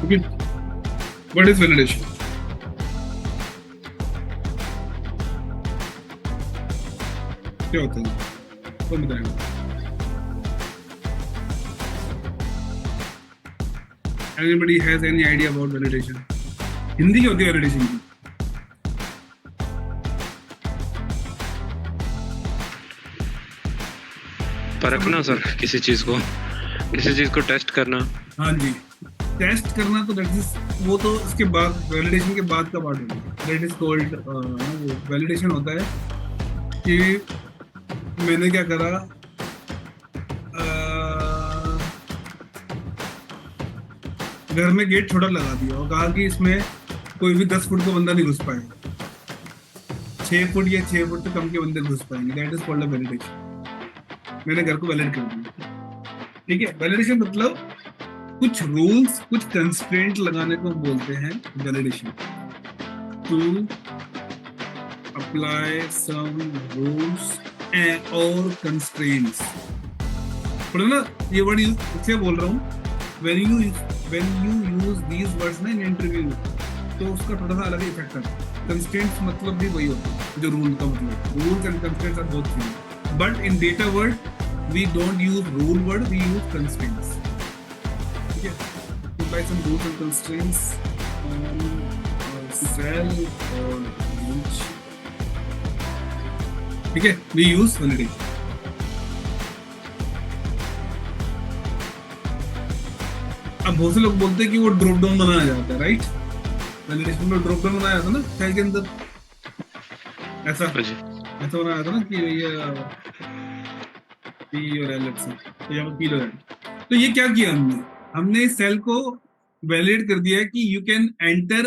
Okay, what is validation? क्या होता है, कौन बताएगा? Anybody has any idea about validation? Hindi क्या होती है वैलिडेशन की? परखना सर, किसी चीज को टेस्ट करना। हाँ जी, टेस्ट करना तो वो तो इसके बाद, वैलिडेशन के बाद का पार्ट होगा। दैट इज कॉल्ड, वैलिडेशन होता है कि मैंने क्या करा, घर में गेट छोटा लगा दिया और कहा कि इसमें कोई भी 10 फुट का बंदा नहीं घुस पाएगा, 6 फुट या 6 फुट से कम के बंदे घुस पाएंगे। That is called validation. मैंने घर को वैलिड कर दिया। ठीक है, वैलिडेशन मतलब कुछ रूल्स, कुछ कंस्ट्रेंट लगाने को हम बोलते हैं validation. To apply some rules और कंस्ट्रेंट्स। पढ़ो ना, ये वर्ड इसलिए बोल रहा हूँ, when you use these words ना in interview, तो उसका थोड़ा सा अलग इफेक्ट आता है। कंस्ट्रेंट्स मतलब भी वही होता है जो रूल का मतलब। Rules and constraints are both same, but in data word we don't use rule word, we use constraints. ठीक है, to apply some rules and constraints on cell or image. ठीक है, we use validation. अब बहुत से लोग बोलते हैं कि वो ड्रॉप डाउन बनाया जाता है, राइट? वैलिडेशन में ड्रॉप डाउन बनाया था ना फाइल के अंदर, ऐसा बनाया था ना कि ये P और L तो यहाँ पर P लो। तो ये क्या किया हमने इस सेल को वैलिडेट कर दिया कि you can enter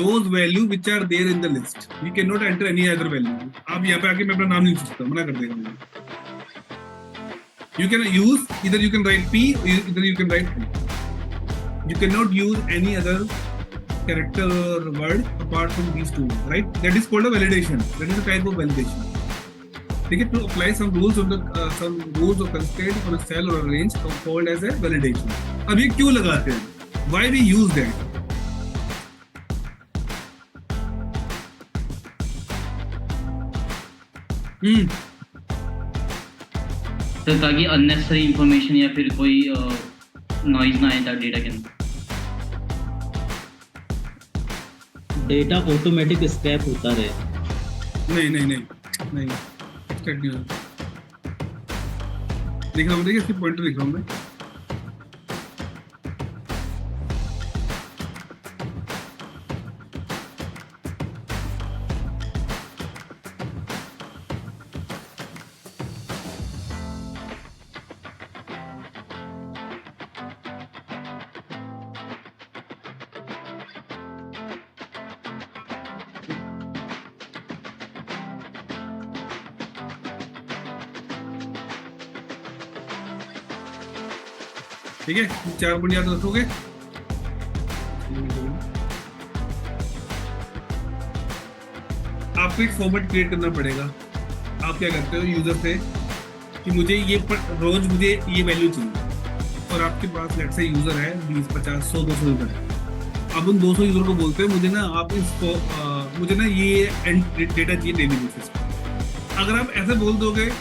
those value which are there in the list, you can not enter any other value. आप यहाँ पे आके मैं अपना नाम नहीं लिख सकता, मना कर देगा मुझे। यू कैन यूज इधर, यू कैन राइट P, इधर you can write P. You cannot use any other character or word apart from these two, right? That is called a validation. That is a type of validation. ठीक है, to apply some rules of some rules or constraint on a cell or a range called as a validation. अब ये क्यों लगाते हैं? Why we use that? तो ताकि unnecessary information या फिर कोई नॉइज ना आए डेटा के अंदर। डेटा ऑटोमेटिक स्क्रैप होता रहे। नहीं लिख रहा हूँ, देखिए इसकी पॉइंटर लिख रहा हूँ मैं। ठीक है, 4 पॉइंट याद रखोगे। आपको एक फॉर्मेट क्रिएट करना पड़ेगा। आप क्या करते हो यूजर से कि मुझे ये रोज मुझे ये वैल्यू चाहिए, और आपके पास लेट से यूजर है 20, 50, 100, 200 यूजर है। अब उन 200 यूजर को बोलते हैं मुझे ना आप इसको मुझे ना ये डेटा चाहिए डेली बेसिस पे। अगर आप ऐसे बोल दोगे,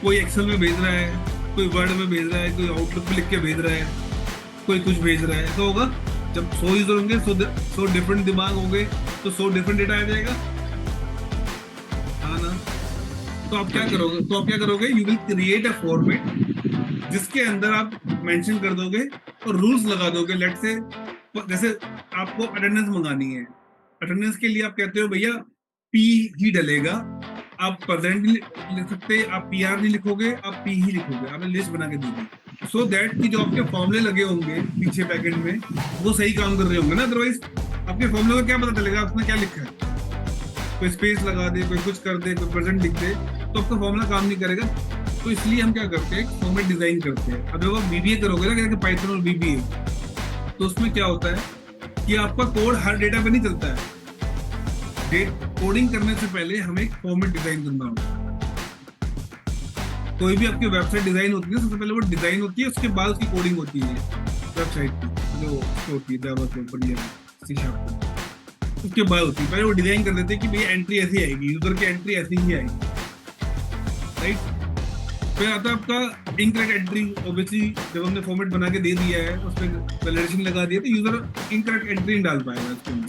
कोई एक्सेल में भेज रहा है, कोई वर्ड में भेज रहा है, कोई आउटलुक में लिख के भेज रहा है, कोई कुछ भेज रहा है, तो होगा जब 100 यूजर होंगे, 100 डिफरेंट दिमाग होंगे, तो 100 डिफरेंट डेटा आ जाएगा। हाँ ना? तो आप क्या करोगे, you will create a format जिसके अंदर आप मेंशन कर दोगे और रूल्स लगा दोगे। लेट से जैसे आपको अटेंडेंस मंगानी है, अटेंडेंस के लिए आप कहते हो भैया P ही डलेगा, आप प्रेजेंट नहीं लिख सकते, आप PR नहीं लिखोगे, आप P ही लिखोगे। आपने लिस्ट बना के दी थी, सो दैट कि जो आपके फॉर्मूले लगे होंगे पीछे पैकेट में वो सही काम कर रहे होंगे ना। अदरवाइज आपके फॉर्मूले का क्या पता चलेगा उसने क्या लिखा है? कोई स्पेस लगा दे, कोई कुछ कर दे, कोई प्रेजेंट लिख दे, तो आपका फॉर्मूला काम नहीं करेगा। तो इसलिए हम क्या करते हैं, फॉर्मेट डिजाइन करते हैं। अब जब आप BBA करोगे ना, पाइथन और BBA, तो उसमें क्या होता है कि आपका कोड हर डेटा पे नहीं चलता है। कोडिंग करने से पहले हमें एक फॉर्मेट डिजाइन करना होगा। कोई भी आपकी वेबसाइट डिजाइन होती है, सबसे पहले वो डिजाइन होती है, उसके बाद उसकी कोडिंग होती है वेबसाइट की। जो होती है जावा के ऊपर या सी शार्प, उसके बाद होती है। पहले वो डिजाइन कर देते हैं कि भैया एंट्री ऐसी आएगी, यूजर की एंट्री ऐसी ही आएगी, राइट। फिर आता है आपका इनकरेक्ट एंट्री। ऑब्वियसली जब हमने फॉर्मेट बना के दे दिया है, उस पर वैलिडेशन लगा दिया, तो यूजर इनकरेक्ट एंट्री नहीं डाल पाएगा उसके अंदर।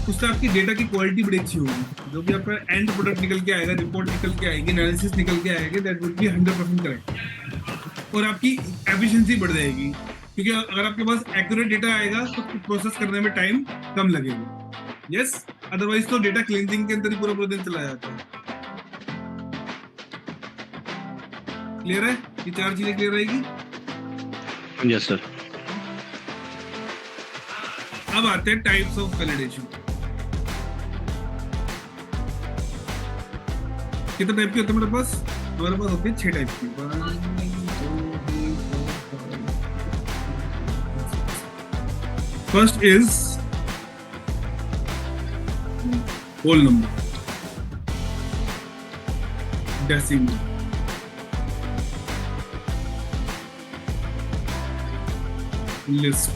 उससे आपकी डेटा की क्वालिटी बड़ी अच्छी होगी, जो भी आपका एंड प्रोडक्ट निकल के आएगा, रिपोर्ट निकल के आएगी, एनालिसिस निकल के आएगी, दैट वुड बी 100% करेक्ट। और आपकी एफिशिएंसी बढ़ जाएगी, क्योंकि अगर आपके पास एक्यूरेट डेटा आएगा तो प्रोसेस करने में टाइम कम लगेगा। यस, अदरवाइज तो डेटा क्लींजिंग के अंदर ही पूरा दिन चला जाता है। क्लियर है? ये चार चीजें क्लियर रहेगी? Yes sir. अब आते हैं टाइप्स ऑफ वैलिडेशन। कितने टाइप के होते हैं मेरे पास? हमारे पास होते हैं 6 टाइप की। 1 2 3 4 5। First is whole number, decimal, list,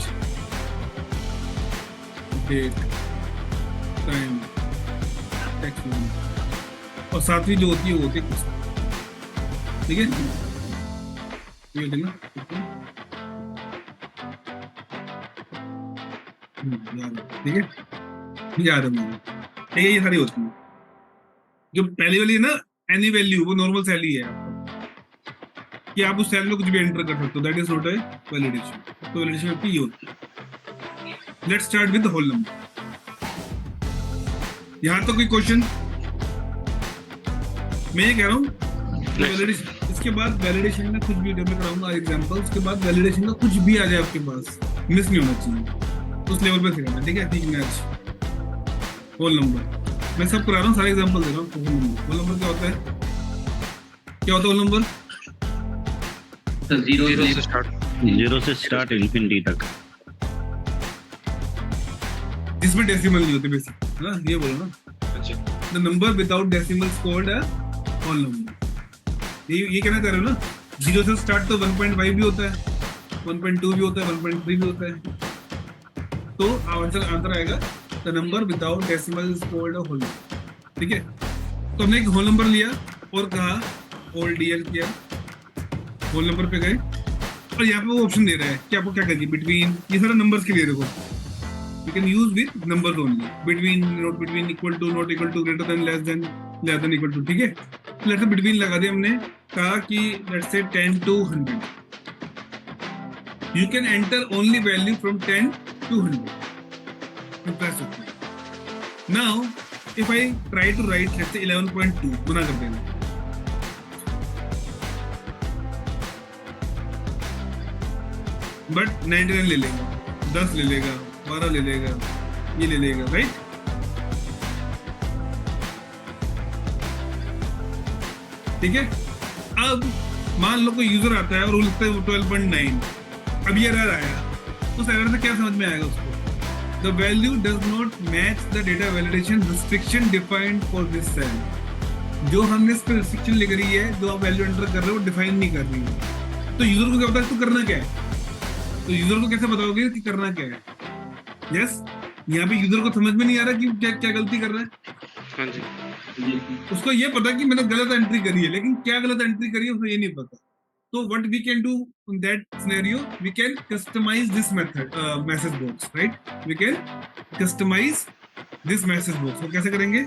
date, time, text number, और सातवीं जो होती है वो होती है कुछ। ठीक है, ये होती है ना, ठीक है, याद है मुझे। ठीक है, ये सारी होती है। जो पहली वाली है ना, एनी वैल्यू, वो नॉर्मल सेल ही है आपका, कि आप उस सेल में कुछ भी एंटर कर सकते हो, that is not a validation. तो वैलिडेशन आपकी ये होती है। Let's start with the whole number. यहां तो कोई क्वेश्चन? मैं ये कह रहा हूँ वैलिडेशन, इसके बाद वैलिडेशन में कुछ भी, जब मैं कराऊंगा एग्जांपल, उसके बाद वैलिडेशन का कुछ भी आ जाए आपके पास, मिस नहीं होना चाहिए, उस लेवल पे सिखाना। ठीक है, ठीक मैच होल नंबर मैं सब करा रहा हूँ, सारे एग्जांपल दे रहा हूँ। होल नंबर क्या होता है? क्या होता है होल नंबर? जीरो से स्टार्ट इन्फिनिटी तक, जिसमें डेसिमल नहीं होते बेसिक, है ना, ये बोलो ना। अच्छा, the number without decimals called a whole number. ये कहना चाह रहे हो ना? 0 से स्टार्ट तो 1.5 भी होता है, 1.2 भी होता है, 1.3 भी होता है। तो आंसर आएगा the number without decimal is called a whole number. ठीक है, तो हमने एक होल नंबर लिया और कहा होल डीएल किया, होल नंबर पे गए, और यहाँ पे वो ऑप्शन दे रहा है कि आपको क्या करनी, बिटवीन, ये सारा नंबर्स के लिए देखो, you can use with numbers only, between, not between, equal to, not equal to, greater than, less than equal to. ठीक है, लेट्स से बिटवीन लगा दिया हमने, कहा कि let's say 10 to 100, you can enter only value from 10 to 100। Now if I try to write let's say 11.2 गुना कर देना, but 99 ले लेगा, 10 ले लेगा, 12 ले लेगा, ये ले लेगा, राइट। ठीक है, अब मान लो कोई यूजर आता है और वो लिखता है 12.9, अब ये एरर आया, उस एरर से क्या समझ में आएगा उसको? The value does not match the data validation restriction defined for this cell. जो हमने इस पर रिस्ट्रिक्शन लिख रही है, जो आप वैल्यू एंटर कर रहे हो, वो डिफाइन नहीं कर रही है। तो यूजर को क्या पता है इसको करना क्या है? तो यूजर को कैसे बताओगे कि करना क्या है? यस, यहाँ पे यूजर को समझ में नहीं आ रहा कि क्या क्या गलती कर रहा है। हाँ जी, उसको ये पता कि मैंने गलत एंट्री करी है, लेकिन क्या गलत एंट्री करी है उसको ये नहीं पता। तो what we can do in that scenario, we can customize this method, message box, right. We can customize this message box. वो कैसे करेंगे?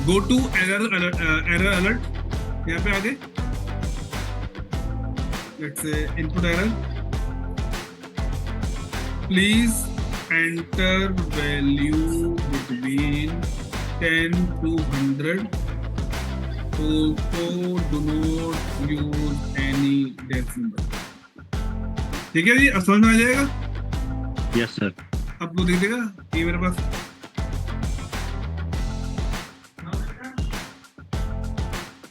गो टू एरर अलर्ट, यहाँ पे आगे let's say input error, please enter value between 10 to 100, also do not use any decimal। ठीक है जी, अब समझ में आ जाएगा? Yes sir. अब वो देख देगा ये मेरे पास,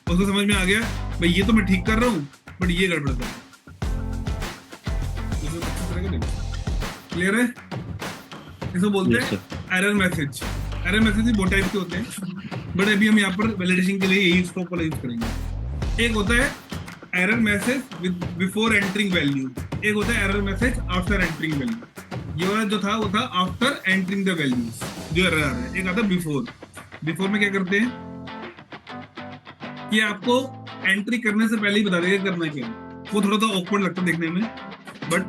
उसको समझ में आ गया भाई ये तो मैं ठीक कर रहा हूँ, बट ये गड़बड़ है। क्लियर है? इसको बोलते हैं एरर मैसेज। एरर मैसेज भी बहुत टाइप के होते हैं, बट अभी हम यहाँ पर वैलिडेशन के लिए यही स्कोप वाला यूज करेंगे। एक होता है error message with before entering value, एक होता है error message after entering value. ये वाला जो था वो था आफ्टर एंटरिंग द वैल्यूज जो एरर आ रहा है। एक आता है बिफोर। बिफोर में क्या करते हैं कि आपको एंट्री करने से पहले ही बता देगा करना क्या है। वो थोड़ा सा ऑकवर्ड लगता है देखने में, बट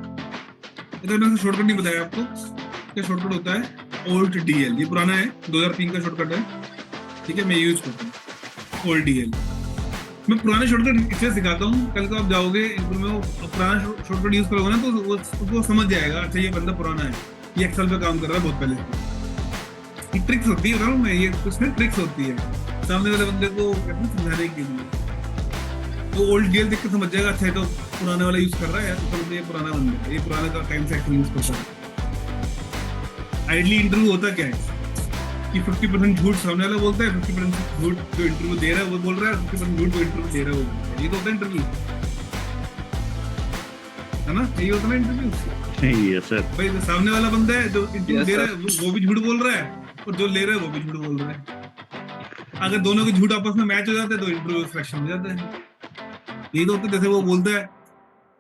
इधर मैंने शॉर्टकट नहीं बताया आपको। क्या शॉर्टकट होता है ओल्ड DL। ये पुराना है, 2003 का शॉर्टकट है, ठीक है, मैं यूज करता हूँ ओल्ड DL। मैं पुराने शॉर्टकट इसलिए सिखाता हूँ, कल को आप जाओगे इंटरव्यू में पुराना शॉर्टकट यूज करोगे ना तो वो समझ जाएगा, अच्छा ये बंदा पुराना है, ये एक्सेल पे काम कर रहा है बहुत पहले से। ये ट्रिक्स होती है, बताऊँ मैं, ये कुछ में ट्रिक्स होती है सामने वाले बंदे को समझाने के लिए। तो ओल्ड DL देख के समझ जाएगा, अच्छा है तो पुराने वाला यूज कर रहा है, तो समझ ये पुराना बंदा है, ये पुराने का टाइम से एक्सेल यूज करता है। आइडली इंटरव्यू होता क्या है कि 50% झूठ सामने वाला बोलता है, 50% झूठ जो इंटरव्यू दे रहा है वो बोल रहा है, 50% झूठ जो इंटरव्यू दे रहा है वो बोल रहा है। ये तो होता है इंटरव्यू, है ना, यही होता है ना इंटरव्यू। Yes sir. भाई जो सामने वाला बंदा है जो इंटरव्यू दे रहा है वो भी झूठ बोल रहा है, और जो ले रहा है वो भी झूठ बोल रहा है। अगर दोनों के झूठ आपस में मैच हो जाते हैं तो इंटरव्यू सिलेक्शन हो जाता है। ये तो होता है जैसे वो बोलता है,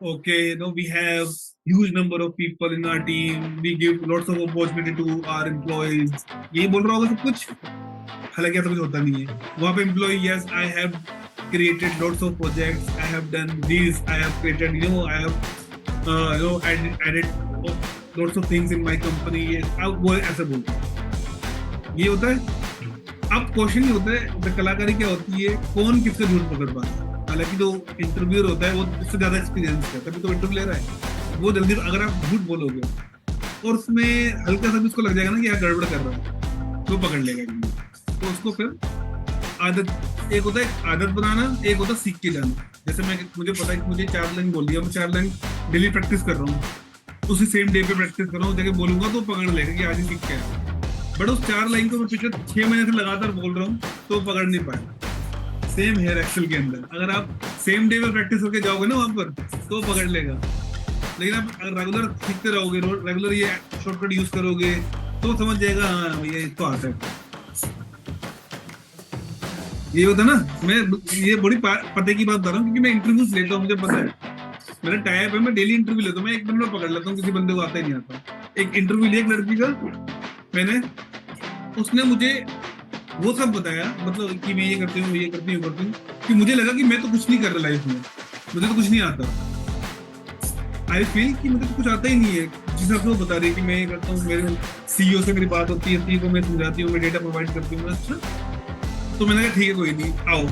okay, we have huge number of people in our team, we give lots of opportunity to our employees, यही बोल रहा होगा सब कुछ, हालांकि ऐसा कुछ होता नहीं है। वहाँ पे employee, yes, I have created lots of projects, I have done this, I have created, I have added lots of things in my company, अब वो ऐसे बोलता है। ये होता है। अब क्वेश्चन ये होता है कलाकारी क्या होती है, कौन किसका झूठ पकड़ पाता है। हालांकि जो इंटरव्यूअर होता है वो उससे ज्यादा एक्सपीरियंस है, तभी तो इंटरव्यू ले रहा है। वो जल्दी, अगर आप झूठ बोलोगे और उसमें हल्का सा भी उसको लग जाएगा ना कि यार गड़बड़ कर रहा है, तो पकड़ लेगा। तो उसको फिर आदत, एक होता है आदत बनाना, एक होता है सीख के जाना। जैसे मुझे पता है कि मुझे 4 लाइन बोल दिया, मैं 4 लाइन डेली प्रैक्टिस कर रहा हूँ, उसी सेम डे पे प्रैक्टिस कर रहा हूँ, जगह बोलूंगा तो पकड़ लेगा कि आज ही सीख के आया। बट उस 4 लाइन को मैं पिछले 6 महीने से लगातार बोल रहा हूँ तो पकड़ नहीं पाया। सेम है एक्सेल के अंदर, अगर आप सेम डे में प्रैक्टिस करके जाओगे ना वहां पर तो पकड़ लेगा। लेकिन आप अगर रेगुलर सीखते रहोगे, रेगुलर ये शॉर्टकट यूज करोगे तो समझ जाएगा, हाँ भैया इसको आता है। ये होता ना, मैं ये बड़ी पते की बात बता रहा हूँ क्योंकि मैं इंटरव्यूज लेता हूँ, मुझे पता है मेरा टाइप है, मैं डेली इंटरव्यू लेता हूँ। मैं एक दिन में पकड़ लेता हूँ किसी बंदे को आता ही नहीं आता। एक इंटरव्यू लिया एक लड़की का मैंने, उसने मुझे वो सब बताया, मतलब कि मैं ये करती हूँ, ये करती हूँ, कि मुझे लगा कि मैं तो कुछ नहीं कर रहा लाइफ में, मुझे तो कुछ नहीं आता। आई फील कि मुझे तो कुछ आता ही नहीं है, जिस हिसाब से वो बता रही है कि मैं ये करता हूँ। मेरे CEO से मेरी बात होती है, CEO को मैं समझाती हूँ, मैं डेटा प्रोवाइड करती हूँ। अच्छा, तो मैंने कहा ठीक है कोई नहीं, आओ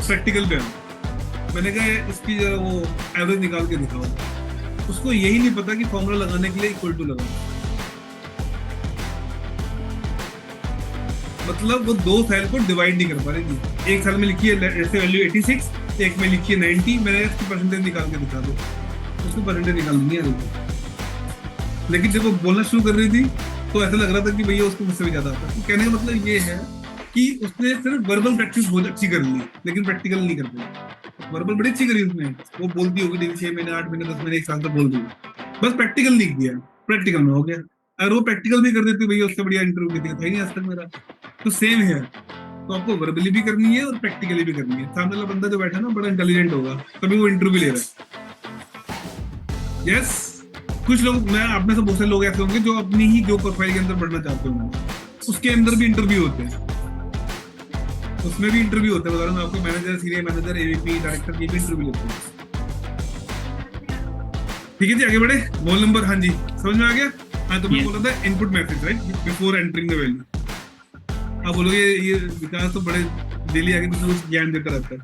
प्रैक्टिकल पे आओ। मैंने कहा इसकी जरा वो एवरेज निकाल के दिखाओ। उसको यही नहीं पता कि फॉर्मूला लगाने के लिए इक्वल टू लगाओ। मतलब वो 2 सेल को डिवाइड नहीं कर पा रही थी। एक सेल में लिखी है ऐसे वैल्यू 86, एक में लिखी है 90। मैंने इसकी परसेंटेज निकाल के दिखा दो, उसको परसेंटेज निकालनी नहीं आ रही थी। लेकिन जब वो बोलना शुरू कर रही थी तो ऐसा लग रहा था कि भैया उसको मुझसे भी ज्यादा आता है। तो कहने का मतलब ये है कि उसने सिर्फ वर्बल प्रैक्टिस बहुत अच्छी कर ली, लेकिन प्रैक्टिकल नहीं कर पाई। वर्बल बड़ी अच्छी करी उसने, वो बोलती होगी 6 महीने 8 महीने 10 महीने 1 साल तक बोल दी, बस प्रैक्टिकल नहीं किया, प्रैक्टिकल में हो गया। अगर वो प्रैक्टिकल भी कर देती भैया उससे बढ़िया इंटरव्यू देती था ही नहीं आज तक मेरा। तो सेम है, तो आपको वर्बली भी करनी है और प्रैक्टिकली भी करनी है। सामने वाला बंदा जो बैठा ना बड़ा इंटेलिजेंट होगा, तभी वो इंटरव्यू ले रहा है। यस, कुछ लोग, मैं आप में से बहुत से लोग ऐसे होंगे जो अपनी ही जो प्रोफाइल के अंदर बढ़ना चाहते होंगे, उसके अंदर भी इंटरव्यू होते हैं, उसमें भी इंटरव्यू होता है। बता रहा हूँ आपको, manager, senior manager, AVP, director, ये भी इंटरव्यू लेते हैं। ठीक है जी, आगे बढ़े। बोल नंबर, हाँ जी समझ में आ गया। हाँ, तो मैं बोल रहा था input message, right, before entering the value. आप बोलोगे ये विकास तो बड़े डेली आगे कुछ ज्ञान देता रहता है।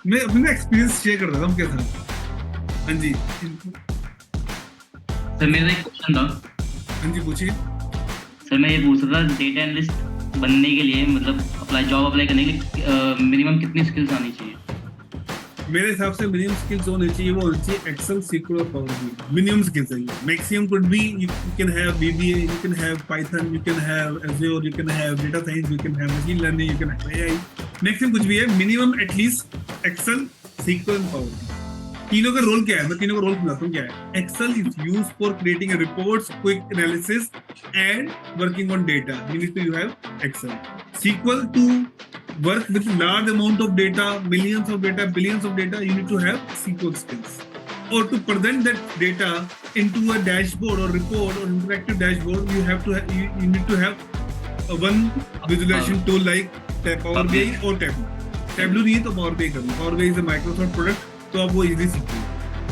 मैं अपना एक्सपीरियंस शेयर कर रहा था उनके साथ। हाँ जी सर, मेरा एक क्वेश्चन था। हाँ जी पूछिए। सर मैं ये पूछ रहा था, डेटा एनालिस्ट बनने के लिए, मतलब जॉब अप्लाई करने के लिए मिनिमम कितनी स्किल्स आनी चाहिए? मेरे हिसाब से मिनिमम स्किल्स होनी चाहिए, वो होनी चाहिए एक्सेल, SQL और पावर BI। मिनिमम स्किल्स है। Maximum could be you can have VBA, you can have Python, you can have Azure, you can have data science, you can have machine learning, you can have AI। Maximum कुछ भी है, minimum at least Excel, SQL and power BI। तीनों का role क्या है, मैं तीनों का रोल समझाता हूँ क्या है। Excel is used for creating reports, quick analysis and working on data. You need to have Excel. SQL to work with large amount of data, millions of data, billions of data, you need to have SQL skills. Or to present that data into a dashboard or report or interactive dashboard, you have to you need to have one visualization tool like Power BI or Tableau. Tableau नहीं है तो Power BI करना. Power BI is a Microsoft product, तो आप वो easily सीखो.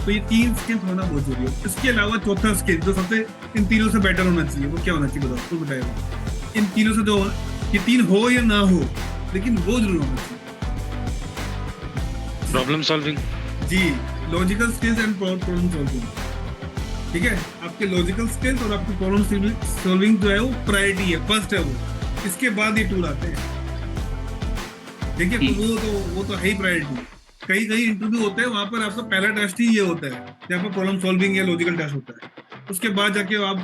तो ये 3 स्किल्स होना बहुत जरूरी है. इसके अलावा चौथा स्किल जो सबसे इन तीनों से बेटर होना चाहिए, वो क्या होना चाहिए बताओ? तुम बताओ. इन तीनों से जो ये 3 हो या ना हो, लेकिन वो जरूर होना चाहिए. Problem solving. जी, logical skills and problem solving. ठीक है, आपके लॉजिकल स्किल्स और आपकी प्रॉब्लम सॉल्विंग जो है वो प्रायोरिटी है, फर्स्ट है वो. इसके बाद ये टूल आते हैं. देखिए, तो वो तो है ही प्रायोरिटी. कई इंटरव्यू होते हैं, वहां पर आपका पहला टेस्ट ही ये होता है, जहाँ पर प्रॉब्लम सॉल्विंग या लॉजिकल टेस्ट होता है. उसके बाद जाके आप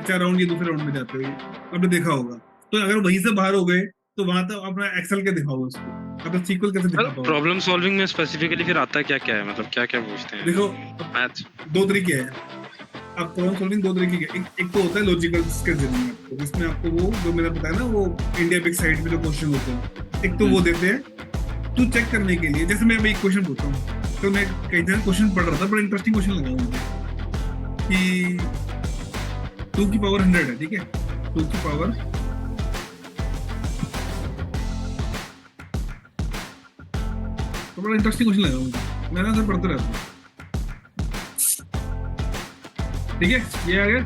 HR राउंड या दूसरे राउंड में जाते हो. आपने देखा होगा. तो अगर वहीं से बाहर हो गए तो वहां तक अपना एक्सेल के दिखाओ उसको. आप सीक्वल कैसे दिखा पाओगे? प्रॉब्लम सॉल्विंग में स्पेसिफिकली फिर आता क्या है, मतलब क्या पूछते हैं? देखो, मैथ्स 2 तरीके हैं. आप प्रॉब्लम सॉल्विंग 2 तरीके के. एक तो होता है लॉजिकल स्किल्स देने में, जिसमें आपको वो जो मैंने बताया ना, वो इंडिया बिग साइट में जो क्वेश्चन होते हैं, एक तो वो देते हैं टू चेक करने के लिए. जैसे मैं एक क्वेश्चन पूछता हूँ, तो मैं कई दिन क्वेश्चन पढ़ रहा था, बड़ा इंटरेस्टिंग क्वेश्चन लगा मुझे कि 2 की पावर 100 है. ठीक है, 2 की पावर तो बड़ा इंटरेस्टिंग क्वेश्चन लगा मुझे. मैं ना सर पढ़ते रहता हूँ. ठीक है, ये आ गया.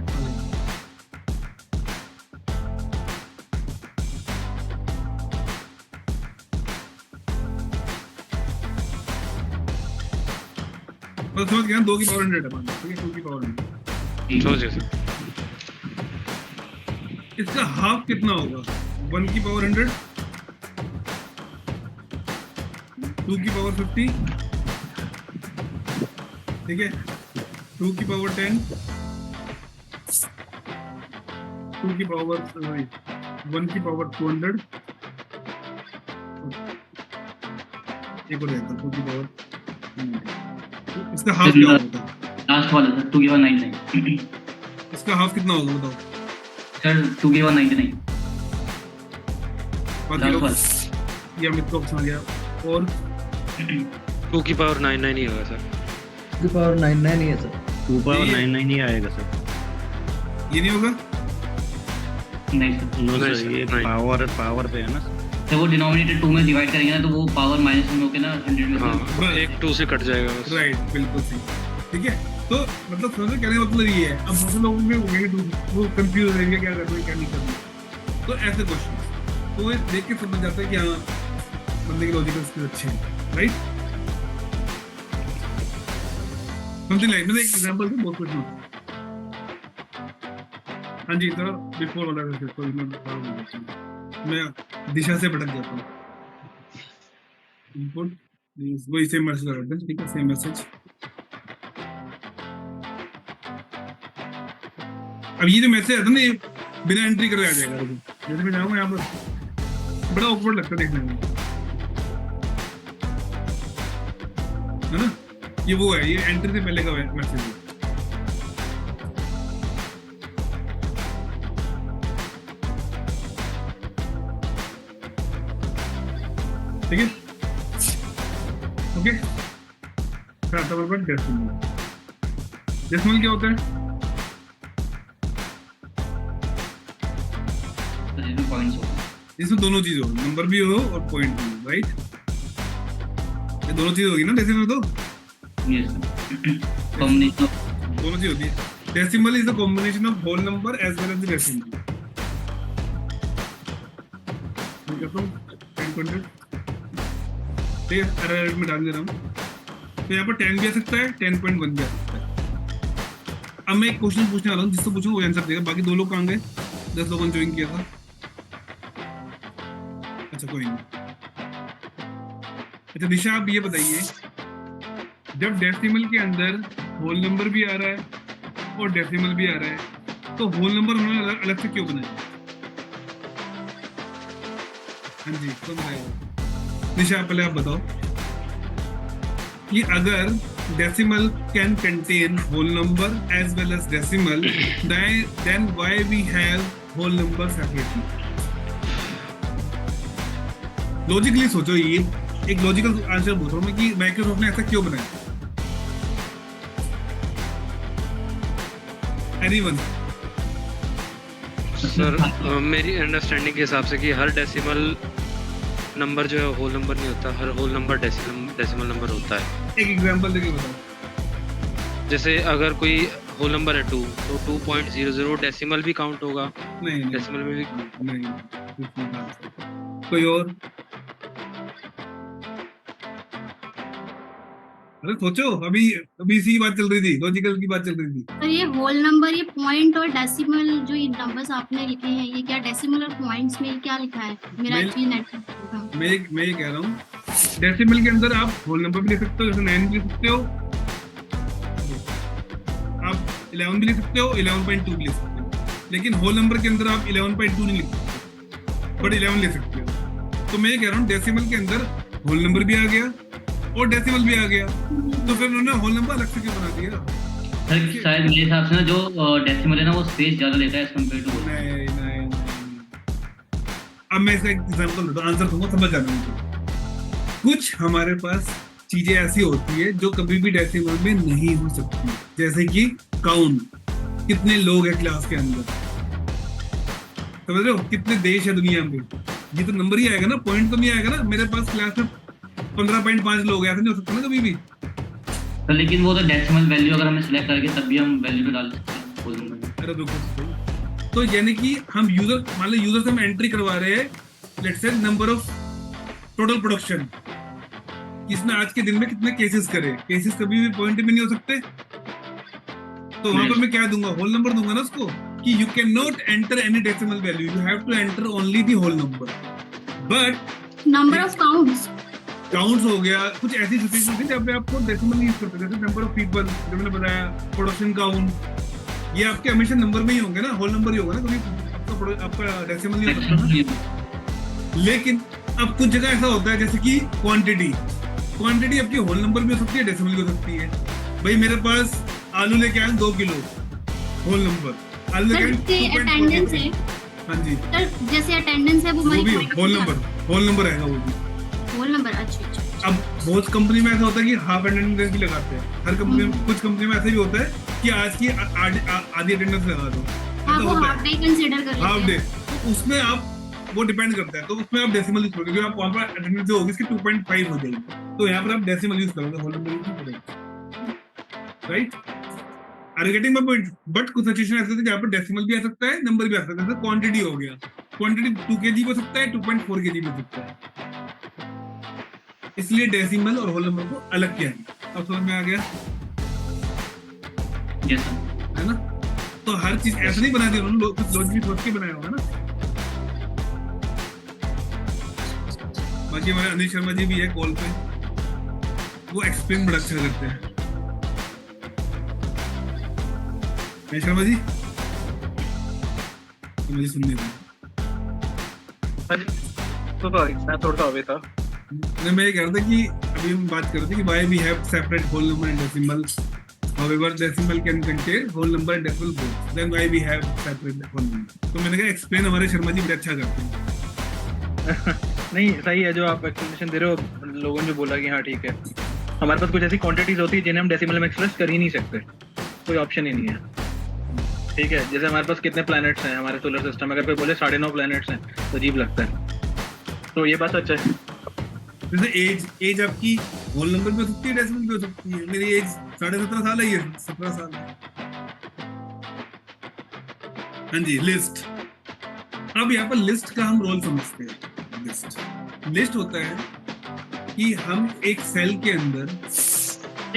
तो समझ गया, 2 की पावर 100 है. ठीक है, 2 की पावर 100. समझिए सर. इसका हाफ कितना होगा? 1 की पावर 100, 2 की पावर 50. ठीक है, 2 की पावर 10, 2 की पावर 1 की पावर 200. एक और रहता 2 की पावर. इसका हाफ क्या होगा? लास्ट वाला सर 2 की पावर 99. इसका हाफ कितना होगा बताओ? सर 2 की पावर 99. बाकी लोग ये अमित को ऑप्शन आ गया. और 2 की पावर 99 ही होगा सर. 2 की पावर 99 ही है सर. 2 पावर 99 ही आएगा सर. ये नहीं होगा. नहीं सर. नो नहीं सर, सर, ये नहीं. पावर पे है ना. तो वो डिनोमिनेटर 2 में डिवाइड करेंगे ना, तो वो पावर माइनस में होके ना 100 में हाँ, एक 2 से कट जाएगा बस. राइट, बिल्कुल सही. ठीक है, तो मतलब समझो कहने का मतलब ये है. अब बहुत से लोगों में वो कंफ्यूज हो जाएंगे क्या करना है क्या नहीं करना. तो ऐसे क्वेश्चन तो ये देख के समझ जाता है कि हाँ बंदे की लॉजिकल स्किल अच्छे हैं. Right, something like. मैंने एक एग्जांपल से बहुत कुछ नोट. हाँ जी सर, बिफोर वाला मैं दिशा से भटक जाता हूँ. इनपुट वही सेम मैसेज लगाते हैं. ठीक है, सेम मैसेज. अब ये जो मैसेज आता है ना, ये बिना एंट्री करे आ जाएगा. जैसे मैं जाऊँगा यहाँ पर, बड़ा ऑकवर्ड लगता है देखने में, है ना. ये वो है, ये एंट्री से पहले का मैसेज है. ठीक है, ओके. डेसिमल. डेसिमल क्या होता है? पॉइंट्स हो. इसमें दोनों चीज हो, नंबर भी हो और पॉइंट भी हो. राइट, ये दोनों चीज होगी ना डेसिमल. तो यस सर, कॉम्बिनेशन ऑफ दोनों चीज होती है. Decimal is the combination of whole number as well as the decimal. ठीक है, एरर में डाल दे रहा हूँ. तो यहाँ पर 10 भी आ सकता है, 10.1 भी आ सकता है. अब मैं एक क्वेश्चन पूछने वाला हूँ, जिससे पूछूंगा वो आंसर देगा. बाकी 2 लोग कहाँ गए? 10 लोगों ने ज्वाइन किया था. अच्छा, कोई नहीं. अच्छा दिशा, आप ये बताइए, जब डेसिमल के अंदर होल नंबर भी आ रहा है और डेसिमल भी आ रहा है, तो होल नंबर उन्होंने अलग से क्यों बनाया? हाँ जी, तो बताइए. दिशा, पहले आप बताओ कि अगर decimal can contain whole number as well as decimal, then why we have whole number separately? Logically सोचो, ये एक लॉजिकल आंसर बोल रहा हूँ मैं कि माइक्रोसॉफ्ट ने ऐसा क्यों बनाया। एनीवन? सर मेरी अंडरस्टैंडिंग के हिसाब से कि हर डेसिमल नंबर जो है होल नंबर नहीं होता, हर होल नंबर डेसिमल नंबर होता है। एक एग्जांपल देके बताओ। जैसे अगर कोई होल नंबर है 2 तो 2.00 डेसिमल भी काउंट होगा, नहीं डेसिमल में भी। नहीं। कोई और? अरे सोचो, अभी अभी इसी की बात चल रही थी, लॉजिकल की बात चल रही थी। तो ये होल नंबर, ये पॉइंट और डेसिमल जो ये नंबर्स आपने लिखे हैं, ये क्या डेसिमल और पॉइंट्स में क्या लिखा है? मेरा मैं- एक्चुअली नेट मैं ये कह रहा हूँ, डेसिमल के अंदर आप होल नंबर भी लिख सकते हो, जैसे 9 भी लिख सकते हो, आप 11 भी लिख सकते हो, 11.2 भी लिख सकते हो, लेकिन होल नंबर के अंदर आप 11.2 नहीं लिख सकते, बट 11 लिख सकते हो। तो मैं ये कह रहा हूँ डेसिमल के अंदर होल नंबर भी आ गया और डेसिमल भी आ गया, तो फिर उन्होंने होल नंबर अलग से क्यों बना दिया? सर शायद मेरे हिसाब से ना जो डेसिमल है ना वो स्पेस ज्यादा लेता है एज कम्पेयर टू। नहीं। अब मैं इसका एग्जांपल देता हूँ, आंसर दूंगा, समझ जाना मुझे। कुछ हमारे पास चीजें ऐसी होती है जो कभी भी डेसिमल में नहीं हो सकती, जैसे कि काउंट, कितने लोग हैं क्लास के अंदर, समझ रहे हो, कितने देश है दुनिया में, ये तो नंबर ही आएगा ना, पॉइंट तो नहीं आएगा ना। मेरे पास क्लास में 15.5 लोग हैं, ऐसा नहीं हो सकता ना कभी भी। तो लेकिन वो तो डेसिमल वैल्यू अगर हमें सिलेक्ट करके तब भी हम वैल्यू तो डाल सकते हैं होल नंबर में। अरे रुको, तो यानी कि हम यूजर, मान लो यूजर से हम एंट्री करवा रहे हैं, let's say number of total production, इसने आज के दिन में कितने केसेस करे, केसेस कभी भी पॉइंट में नहीं हो सकते, तो वहां पर मैं क्या दूंगा, होल नंबर दूंगा ना उसको, कि you can not enter any decimal value, you have to enter only the whole number. But number of counts, counts हो गया, कुछ ऐसी सिचुएशन होती है जहाँ पे आपको डेसिमल यूज करते हैं, जैसे नंबर ऑफ पीपल जो मैंने बताया, प्रोडक्शन काउंट, ये आपके हमेशा नंबर में ही होंगे ना, होल नंबर ही होगा ना, कभी आपका डेसिमल नहीं हो सकता ना। लेकिन अब कुछ जगह ऐसा होता है जैसे कि क्वांटिटी आपकी होल नंबर भी हो सकती है, डेसिमल भी हो सकती है। भाई मेरे पास आलू लेके आए 2 किलो, होल नंबर, आलू लेके आए अटेंडेंस है, हाँ जी, सर जैसे अटेंडेंस है वो वो भी हमारी होल नंबर आएगा वो भी। Whole number. अच्छा। अब बहुत कंपनी में ऐसा होता है कि हाफ अटेंडेंस भी लगाते हैं, हर कंपनी में, कुछ कंपनी में ऐसा भी होता है कि आज की आधी अटेंडेंस लगा दो, हाँ, वो हाफ डे कंसीडर कर हाफ लेते डे, हैं। तो उसमें आप, वो डिपेंड करता है, तो उसमें आप डेसिमल यूज करोगे, आप वहां पर अटेंडेंस जो होगी इसकी 2.5 हो जाएगी, तो यहाँ पर आप डेसिमल यूज करोगे, होल नंबर यूज नहीं करोगे, right? Are you getting my point? But कुछ सिचुएशन ऐसे होती है जहाँ पर डेसिमल भी आ सकता है, नंबर भी आ सकता है, जैसे क्वांटिटी हो गया, क्वांटिटी 2 kg हो सकता है, 2.4 kg हो सकता है, इसलिए डेसिमल और होल नंबर को अलग किया है। अब समझ में आ गया यस सर। है ना? तो हर चीज ऐसे नहीं बना दी उन्होंने, कुछ लॉजिक सोच के बनाया होगा ना। बाकी हमारे अनिल शर्मा जी भी है कॉल पे, वो एक्सप्लेन बड़ा अच्छा करते हैं। अनिल शर्मा जी, तो मुझे सुनने दो। तो मैं थोड़ा अवे था। मैं ये कह रहा था कि अभी हम बात कर रहे थे कि why we have separate whole number and decimal, however decimal can contain whole number and decimal both, then why we have separate whole number। तो मैंने कहा एक्सप्लेन हमारे शर्मा जी बड़ा अच्छा करते हैं। नहीं सही है जो आप एक्सप्लेनेशन दे रहे हो, लोगों ने जो बोला कि हाँ ठीक है, हमारे पास कुछ ऐसी क्वांटिटीज होती है जिन्हें हम डेसिमल में एक्सप्रेस कर ही नहीं सकते, कोई ऑप्शन ही नहीं है। ठीक है, जैसे हमारे पास कितने प्लैनेट्स हैं हमारे सोलर सिस्टम, अगर कोई बोले 9.5 प्लैनेट्स हैं तो अजीब लगता है, तो ये बात अच्छा है। जैसे एज आपकी होल नंबर भी हो सकती है, डेसिमल भी हो सकती है। मेरी एज 17.5 साल है, ये 17 साल है। हाँ जी, लिस्ट। अब यहाँ पर लिस्ट का हम रोल समझते हैं। लिस्ट होता है कि हम एक सेल के अंदर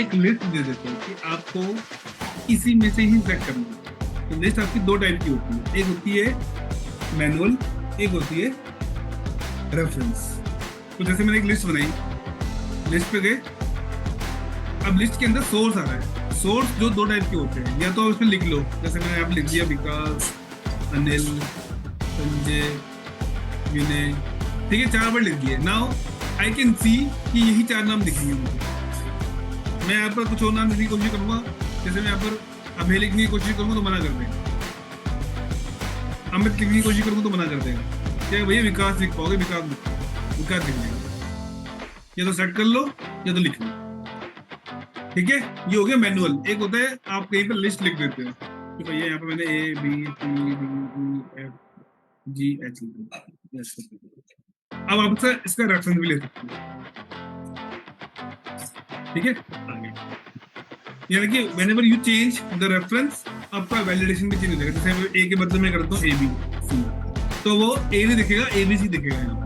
एक लिस्ट दे देते हैं कि आपको इसी में से ही सेट करना है। तो लिस्ट आपकी 2 टाइप की होती है, एक होती है मैनुअल, एक होती है रेफरेंस। तो जैसे मैंने एक लिस्ट बनाई, लिस्ट पे गए, अब लिस्ट के अंदर सोर्स आ रहा है। सोर्स जो 2 टाइप के होते हैं, या तो उसमें लिख लो, जैसे मैंने यहाँ पे लिख दिया विकास, अनिल, संजय, विनय, ठीक है, 4 वर्ड लिख दिए। नाउ आई कैन सी कि यही 4 नाम दिखेंगे मुझे। मैं यहाँ पर कुछ और नाम लिखने की कोशिश करूंगा, जैसे मैं यहाँ पर अभय लिखने की कोशिश करूंगा तो मना कर देगा, अमित लिखने की कोशिश करूंगा तो मना कर देगा, क्या भैया विकास लिख पाओगे, विकास लिखो, क्या दिखेगा, या तो सेट कर लो या तो लिख लो। ठीक है, ये हो गया मैनुअल। एक होता है आप कहीं पे लिस्ट लिख देते हो कि भैया यहाँ पे मैंने A B C D E F G H yes. अब आप इसका रेफरेंस भी ले सकते हो। ठीक है, यानी कि whenever you change the reference आपका वैलिडेशन भी चेंज हो जाएगा। जैसे मैं A के बदले में करता हूँ AB, तो वो A नहीं दिखेगा ABC दिखेगा यहाँ।